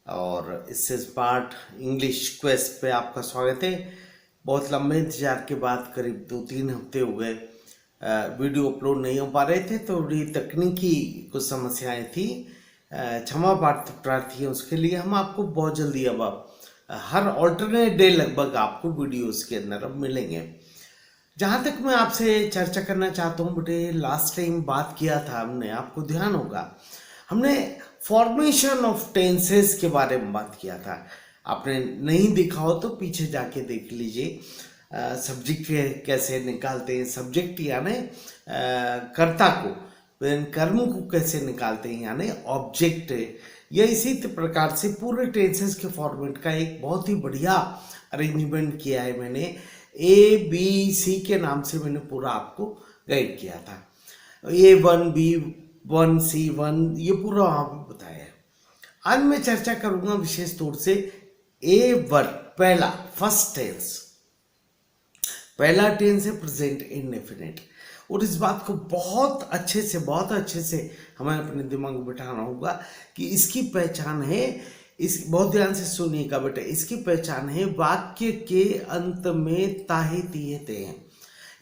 और इससे smart English क्वेज पे आपका स्वागत है। बहुत लंबे इंतजार के बाद करीब 2-3 हफ्ते हो गए वीडियो अपलोड नहीं हो पा रहे थे, तो थोड़ी तकनीकी कुछ समस्याएं थी। क्षमा प्रार्थी है उसके लिए। हम आपको बहुत जल्दी अब हर ऑल्टरनेट डे लगभग आपको वीडियोस के अंदर अब मिलेंगे। जहाँ तक मैं आपसे चर्चा करना चाहता हूँ बेटे, लास्ट टाइम बात किया था हमने, आपको ध्यान होगा, हमने फॉर्मेशन ऑफ टेंसेस के बारे में बात किया था। आपने नहीं देखा हो तो पीछे जाके देख लीजिए। सब्जेक्ट कैसे निकालते हैं, सब्जेक्ट यानी कर्ता को, कर्म को कैसे निकालते हैं यानी ऑब्जेक्ट, या इसी प्रकार से पूरे टेंसेस के फॉर्मेट का एक बहुत ही बढ़िया अरेंजमेंट किया है मैंने। ABC के नाम से मैंने पूरा आपको गाइड किया था। A1, B1, C1 ये पूरा वहाँ पे बताया है। आज मैं चर्चा करूंगा विशेष तौर से A1, पहला फर्स्ट टेंस। पहला टेंस है प्रेजेंट इंडेफिनिट, और इस बात को बहुत अच्छे से हमें अपने दिमाग में बिठाना होगा कि इसकी पहचान है, इस बहुत ध्यान से सुनिएगा बेटा, इसकी पहचान है वाक्य के अंत में ताहे तिहे ते हैं,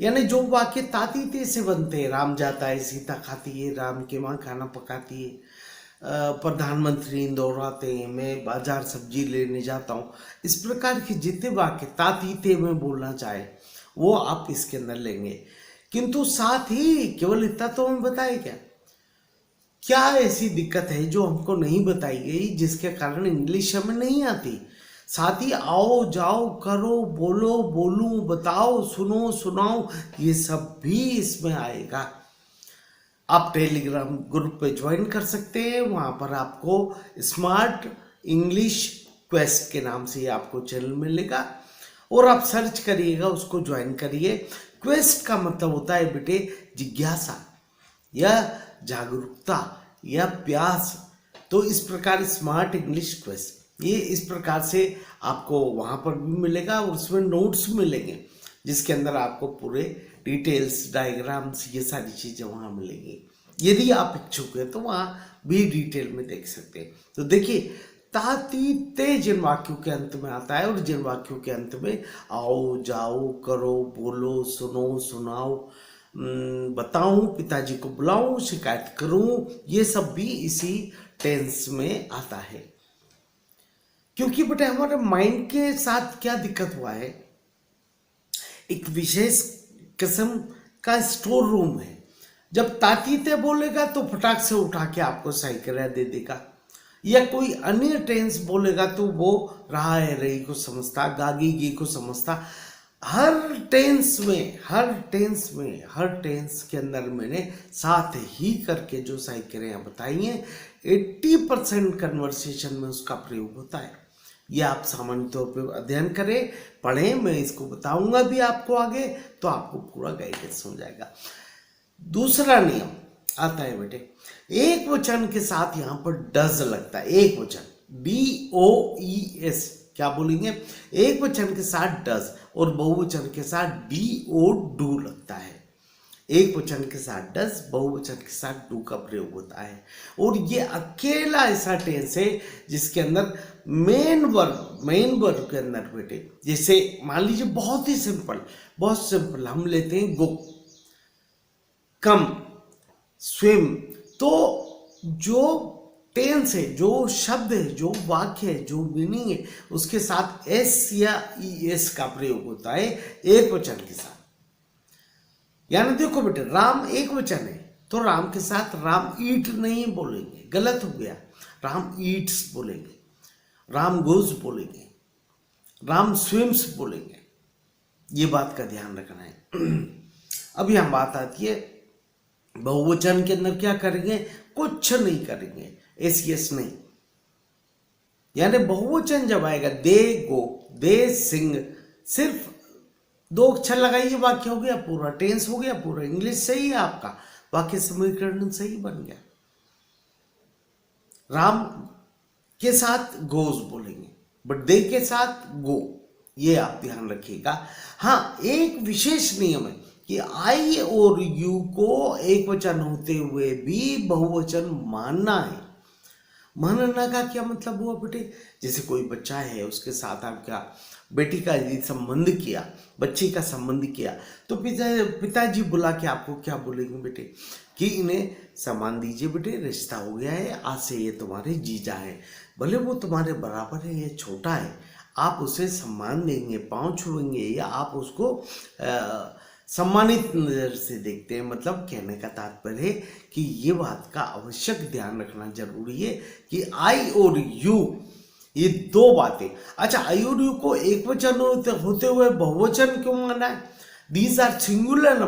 यानी जो वाक्य ताती ते से बनते हैं। राम जाता है, सीता खाती है, राम की माँ खाना पकाती है, प्रधानमंत्री इंदौर आते हैं, मैं बाजार सब्जी लेने जाता हूँ। इस प्रकार के जितने वाक्य ताती ते में बोलना चाहे वो आप इसके अंदर लेंगे। किंतु साथ ही केवल इतना तो हमें बताए क्या ऐसी दिक्कत है जो हमको नहीं बताई गई जिसके कारण इंग्लिश हमें नहीं आती। साथ ही आओ जाओ करो बोलो बोलूं बताओ सुनो सुनाओ ये सब भी इसमें आएगा। आप टेलीग्राम ग्रुप पे ज्वाइन कर सकते हैं, वहाँ पर आपको स्मार्ट इंग्लिश क्वेस्ट के नाम से आपको चैनल मिलेगा और आप सर्च करिएगा, उसको ज्वाइन करिए। क्वेस्ट का मतलब होता है बेटे जिज्ञासा या जागरूकता या प्यास। तो इस प्रकार स्मार्ट इंग्लिश क्वेस्ट ये इस प्रकार से आपको वहाँ पर भी मिलेगा और उसमें नोट्स मिलेंगे जिसके अंदर आपको पूरे डिटेल्स डायग्राम्स ये सारी चीज़ें वहाँ मिलेंगी। यदि आप इच्छुक हैं तो वहाँ भी डिटेल में देख सकते हैं। तो देखिए ताती ते जिन वाक्यों के अंत में आता है और जिन वाक्यों के अंत में आओ जाओ करो बोलो सुनो सुनाओ बताऊं पिताजी को बुलाऊं शिकायत करूं, ये सब भी इसी टेंस में आता है। क्योंकि बेटे हमारे माइंड के साथ क्या दिक्कत हुआ है, एक विशेष किस्म का स्टोर रूम है। जब तातीते बोलेगा तो फटाक से उठा के आपको सही कर दे देगा, या कोई अन्य टेंस बोलेगा तो वो रहा है रही को समझता, गागी गी को समझता। हर टेंस के अंदर मैंने साथ ही करके जो सही करें बताई हैं, 80% कन्वर्सेशन में उसका प्रयोग होता है। ये आप सामान्य तौर पे अध्ययन करें, पढ़ें, मैं इसको बताऊंगा भी आपको आगे, तो आपको पूरा गाइडेंस हो जाएगा। दूसरा नियम आता है बेटे, एक वचन के साथ यहाँ पर डज लगता है। एक वचन DOES क्या बोलेंगे, एक वचन के साथ डज और बहुवचन के साथ DO डू लगता है। एक वचन के साथ डज, बहुवचन के साथ डू का प्रयोग होता है। और ये अकेला ऐसा टेंस है जिसके अंदर मेन वर्ब के अंदर बेटे, जैसे मान लीजिए बहुत सिंपल हम लेते हैं गो, कम, स्विम। तो जो टेंस है, जो शब्द है, जो वाक्य है, जो मीनिंग है, उसके साथ S या ES का प्रयोग होता है एक वचन के साथ। यानी देखो बेटे, राम एक वचन है तो राम के साथ राम ईट नहीं बोलेंगे, गलत हो गया, राम ईट्स बोलेंगे, राम गोज बोलेंगे, राम स्विम्स बोलेंगे। ये बात का ध्यान रखना है। अब यहाँ बात आती है बहुवचन के अंदर क्या करेंगे, कुछ नहीं करेंगे, SES नहीं। यानी बहुवचन जब आएगा दे गो, दे सिंग, सिर्फ 2 अक्षर लगाइए, वाक्य हो गया पूरा, टेंस हो गया पूरा, इंग्लिश सही है आपका, वाक्य समीकरण सही बन गया। राम के साथ गोज बोलेंगे बट दे के साथ गो, ये आप ध्यान रखिएगा। हाँ, एक विशेष नियम है कि आई और यू को एक वचन होते हुए भी बहुवचन मानना है। मानना का क्या मतलब हुआ बेटे? जैसे कोई बच्चा है, उसके साथ आप क्या बेटी का यदि संबंध किया, बच्चे का संबंध किया, तो पिताजी बुला के आपको क्या बोलेंगे बेटे कि इन्हें सम्मान दीजिए बेटे, रिश्ता हो गया है, आज से ये तुम्हारे जीजा है, भले वो तुम्हारे बराबर है या छोटा है, आप उसे सम्मान देंगे, पाँव छुएंगे या आप उसको सम्मानित नज़र से देखते हैं। मतलब कहने का तात्पर्य है कि ये बात का आवश्यक ध्यान रखना जरूरी है कि आई और यू, ये दो बातें। अच्छा, आई और यू को एक वचन होते हुए बहुवचन क्यों माना है? दीज आर सिंगुलर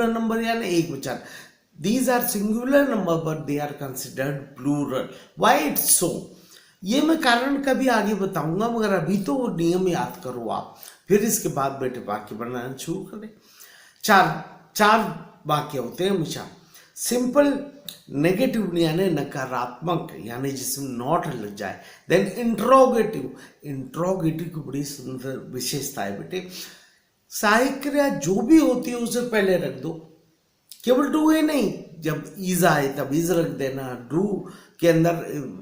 नंबर यानी एक वचन। These are singular number but they are considered plural. Why it's so? ये मैं कारण कभी आगे बताऊंगा, मगर अभी तो वो नियम याद करो आप, फिर इसके बाद बेटे वाक्य बनाना शुरू करें। चार वाक्य होते हैं हमेशा। सिंपल नेगेटिव यानी नकारात्मक, यानी जिसमें नॉट लग जाए। देन इंट्रोगेटिव की बड़ी सुंदर विशेषता है बेटे, सहायक क्रिया जो भी होती है उसे पहले रख दो, केवल डू है नहीं, जब इज आए तब इज रख देना, डू के अंदर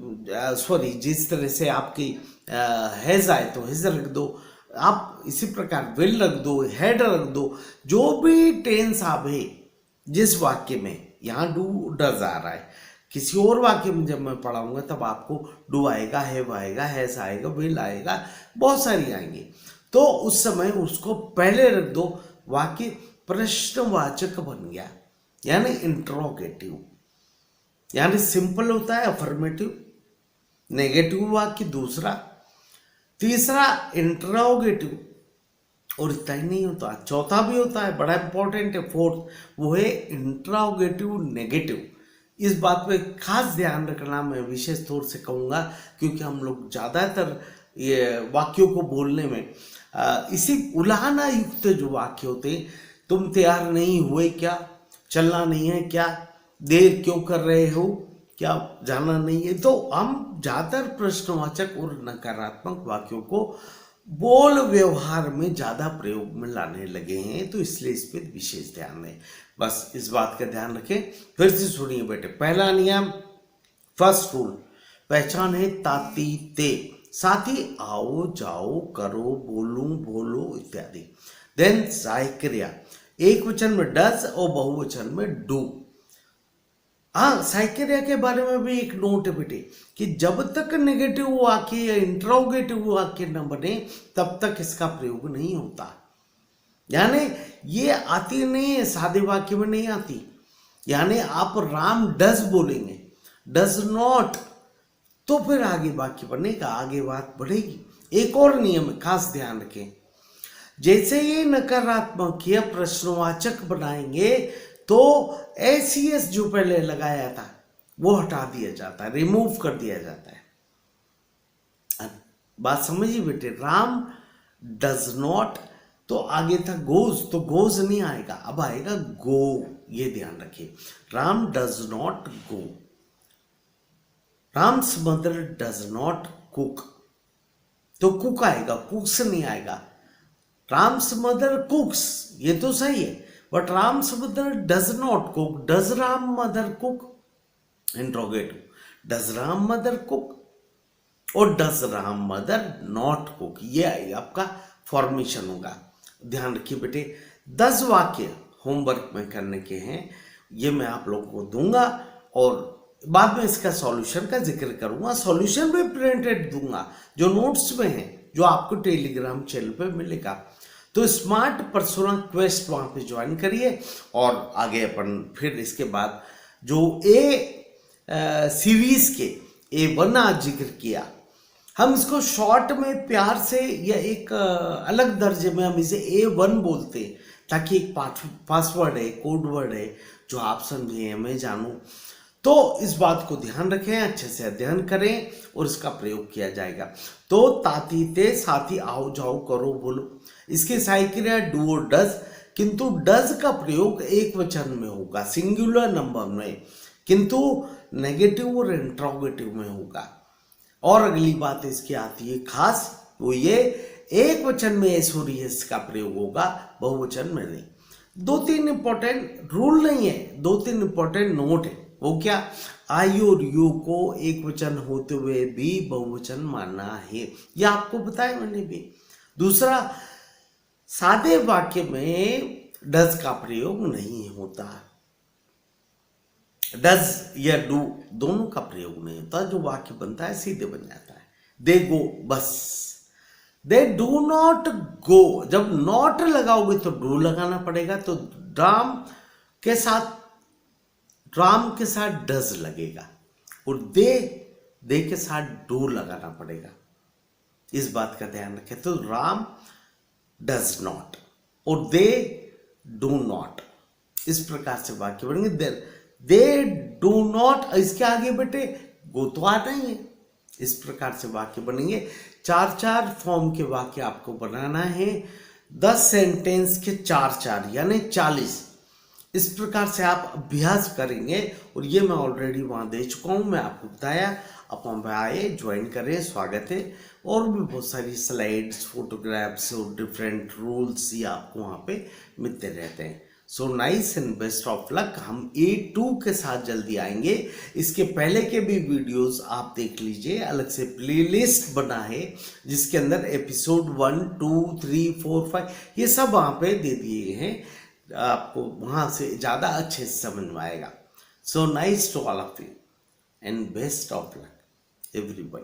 जिस तरह से आपकी हैज आए तो हैज रख दो, आप इसी प्रकार विल रख दो, हैड रख दो, जो भी टेंस आप है जिस वाक्य में, यहाँ डू डज आ रहा है, किसी और वाक्य में जब मैं पढ़ाऊंगा तब आपको डू आएगा, हैव आएगा, हैज आएगा, विल आएगा, बहुत सारी आएंगी, तो उस समय उसको पहले रख दो। वाक्य प्रश्नवाचक बन गया, यानी इंट्रोगेटिव, यानी सिंपल होता है अफर्मेटिव, नेगेटिव वाक्य दूसरा, तीसरा इंट्रोगेटिव, और इतना ही नहीं होता, चौथा भी होता है, बड़ा इंपॉर्टेंट है, फोर्थ, वो है इंट्रोगेटिव नेगेटिव। इस बात पे खास ध्यान रखना मैं विशेष तौर से कहूँगा, क्योंकि हम लोग ज़्यादातर ये वाक्यों को बोलने में इसी उलाहना युक्त जो वाक्य होते हैं, तुम तैयार नहीं हुए क्या, चलना नहीं है क्या, देर क्यों कर रहे हो क्या, जाना नहीं है, तो हम ज़्यादातर प्रश्नवाचक और नकारात्मक वाक्यों को बोल व्यवहार में ज़्यादा प्रयोग में लाने लगे हैं, तो इसलिए इस पर विशेष ध्यान दें। बस इस बात का ध्यान रखें। फिर से सुनिए बेटे, पहला नियम, फर्स्ट रूल, पहचान है ताती ते, साथ ही आओ जाओ करो बोलो इत्यादि। देन सहायक क्रिया, एक वचन में डज और बहुवचन में डू। हाँ, सहायक क्रिया के बारे में भी एक नोट है बेटे कि जब तक नेगेटिव वाक्य या इंट्रोगेटिव वाक्य न बने तब तक इसका प्रयोग नहीं होता, यानी ये आती नहीं है, सादे वाक्य में नहीं आती। यानी आप राम डज बोलेंगे, डज नॉट, तो फिर आगे वाक्य बनेगा, आगे बात बढ़ेगी। एक और नियम खास ध्यान रखें, जैसे ये नकारात्मक या प्रश्नवाचक बनाएंगे तो एसीएस जो पहले लगाया था वो हटा दिया जाता है, रिमूव कर दिया जाता है। बात समझिए बेटे, राम डज नॉट, तो आगे था गोज, तो गोज नहीं आएगा, अब आएगा गो, ये ध्यान रखिए। Ram does not go, Ram's mother does not cook, तो कुक आएगा, कुक्स नहीं आएगा। राम्स मदर कुक्स, ये तो सही है, but Ram's mother does not cook, does Ram mother cook, interrogative, does Ram mother cook और does Ram mother not cook, ये आपका फॉर्मेशन होगा। ध्यान रखिए बेटे, 10 वाक्य होमवर्क में करने के हैं, ये मैं आप लोगों को दूंगा और बाद में इसका सॉल्यूशन का जिक्र करूंगा, सॉल्यूशन भी प्रिंटेड दूंगा जो नोट्स में है, जो आपको टेलीग्राम चैनल पे मिलेगा। तो स्मार्ट पर्सोना क्वेस्ट वहां पे ज्वाइन करिए और आगे अपन फिर इसके बाद जो सीरीज के A1 आज जिक्र किया, हम इसको शॉर्ट में प्यार से या एक अलग दर्जे में हम इसे A1 बोलते हैं, ताकि एक पासवर्ड है, कोड वर्ड है जो आप समझें, मैं जानूं। तो इस बात को ध्यान रखें, अच्छे से अध्ययन करें और इसका प्रयोग किया जाएगा। तो ताती ते, साथी आओ जाओ करो बोलो, इसके सहायक क्रिया डू और डज, किंतु डज का प्रयोग एक वचन में होगा, सिंगुलर नंबर में, किंतु नेगेटिव और इंट्रोगेटिव में होगा। और अगली बात इसकी आती है खास, वो ये एक वचन में एस और यस का प्रयोग होगा, बहुवचन में नहीं। 2-3 इंपॉर्टेंट रूल नहीं है, 2-3 इंपॉर्टेंट नोट है, वो क्या, आई और यू को एक वचन होते हुए भी बहुवचन मानना है, यह आपको बताया मैंने भी। दूसरा, सादे वाक्य में डज का प्रयोग नहीं होता, डज या डू दोनों का प्रयोग नहीं होता, जो वाक्य बनता है सीधे बन जाता है। दे गो, बस। दे डू नॉट गो, जब नॉट लगाओगे तो डू लगाना पड़ेगा, तो ड्राम के साथ डज लगेगा, और दे के साथ डू लगाना पड़ेगा। इस बात का ध्यान रखें। तो राम डज नॉट और दे डू नॉट, इस प्रकार से वाक्य बनेंगे। दे डू नॉट, इसके आगे बेटे गो तो आता ही है, इस प्रकार से वाक्य बनेंगे। 4 फॉर्म के वाक्य आपको बनाना है, 10 सेंटेंस के 4 यानी 40। इस प्रकार से आप अभ्यास करेंगे, और ये मैं ऑलरेडी वहाँ दे चुका हूँ, मैं आपको बताया। आप वहाँ पे आए, ज्वाइन करें, स्वागत है। और भी बहुत सारी स्लाइड्स, फोटोग्राफ्स और डिफरेंट रूल्स ये आपको वहाँ पे मिलते रहते हैं। So nice and best of luck. हम A2 के साथ जल्दी आएंगे। इसके पहले के भी वीडियोस आप देख लीजिए, अलग से प्लेलिस्ट बना है जिसके अंदर एपिसोड 1, 2, 3, 4, 5 ये सब वहाँ पे दे दिए हैं, आपको वहाँ से ज़्यादा अच्छे से समझ में आएगा। So nice to all of you and best of luck everybody.